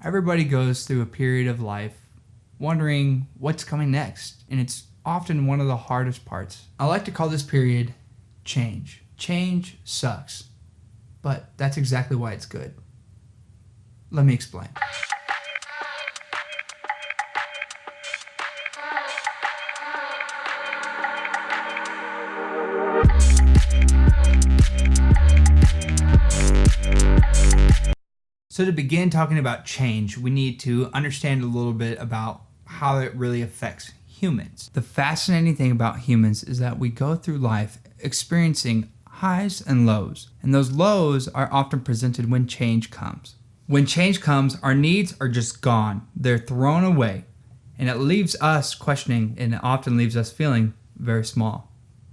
Everybody goes through a period of life wondering what's coming next, and it's often one of the hardest parts. I like to call this period change. Change sucks, but that's exactly why it's good. Let me explain. So to begin talking about change, we need to understand a little bit about how it really affects humans. The fascinating thing about humans is that we go through life experiencing highs and lows, and those lows are often presented when change comes. When change comes, our needs are just gone. They're thrown away, and it leaves us questioning, and it often leaves us feeling very small.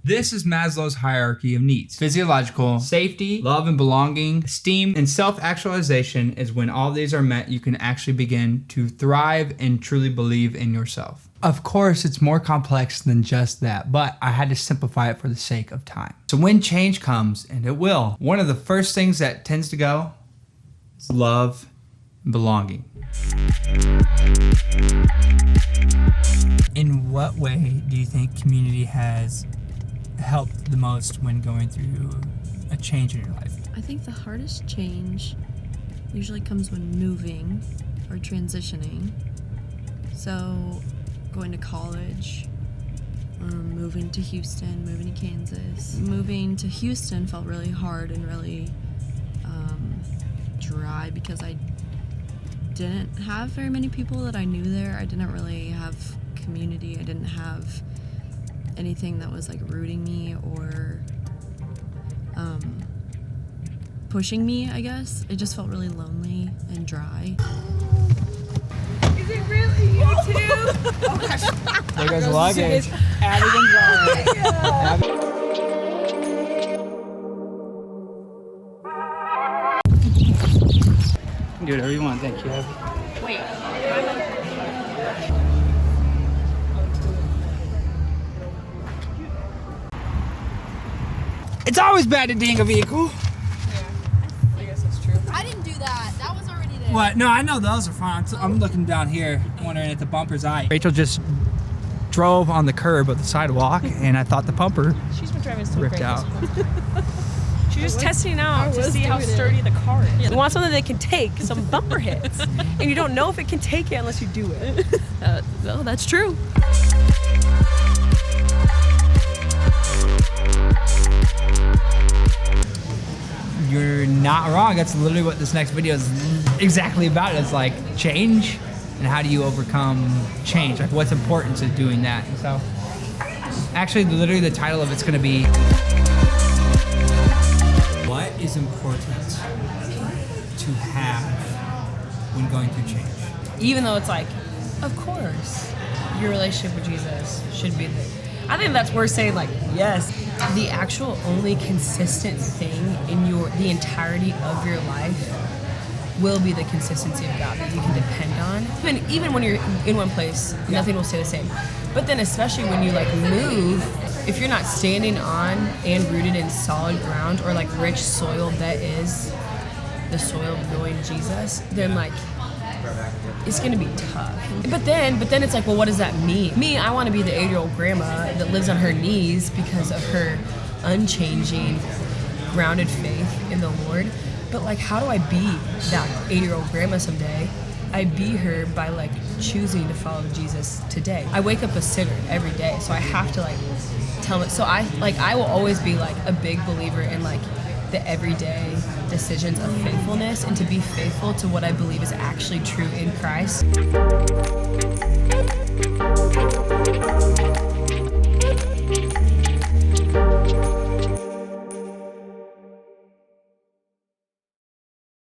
This is Maslow's hierarchy of needs. Physiological, safety, love and belonging, esteem, and self-actualization is when all these are met, you can actually begin to thrive and truly believe in yourself. Of course, it's more complex than just that, but I had to simplify it for the sake of time. So when change comes, and it will, one of the first things that tends to go is love and belonging. In what way do you think community has helped the most when going through a change in your life? I think the hardest change usually comes when moving or transitioning. So going to college, moving to Houston, moving to Kansas. Moving to Houston felt really hard and really dry because I didn't have very many people that I knew there. I didn't really have community. I didn't have anything that was like rooting me or pushing me, I guess. It just felt really lonely and dry. Is it really you too? Oh gosh. There goes luggage. Abby Gonzalez. Do whatever you want, thank you, Abby. Wait. It's always bad to ding a vehicle. I guess that's true. I didn't do that. That was already there. What? No, I know those are fine. I'm looking down here, wondering if the bumper's eye. Rachel just drove on the curb of the sidewalk, and I thought the bumper She's been driving so ripped great. out. She's just testing out to see how sturdy the car is. You want something that can take some bumper hits, and you don't know if it can take it unless you do it. No, that's true. You're not wrong. That's literally what this next video is exactly about. It's like change, and how do you overcome change? Like what's important to doing that? And so, actually, literally the title of it's going to be, what is important to have when going through change? Even though it's like, of course, your relationship with Jesus should be the. I think that's worth saying, like, yes. The actual only consistent thing in the entirety of your life will be the consistency of God that you can depend on. Even when you're in one place, nothing will stay the same. But then especially when you like move, if you're not standing on and rooted in solid ground or like rich soil that is the soil of knowing Jesus, then like it's gonna be tough. But then it's like, well, what does that mean? Me, I want to be the 8-year-old grandma that lives on her knees because of her unchanging, grounded faith in the Lord. But like, how do I be that 8-year-old grandma someday? I be her by like choosing to follow Jesus today. I wake up a sinner every day, so I have to like tell it. So I will always be like a big believer in like the everyday decisions of faithfulness and to be faithful to what I believe is actually true in Christ.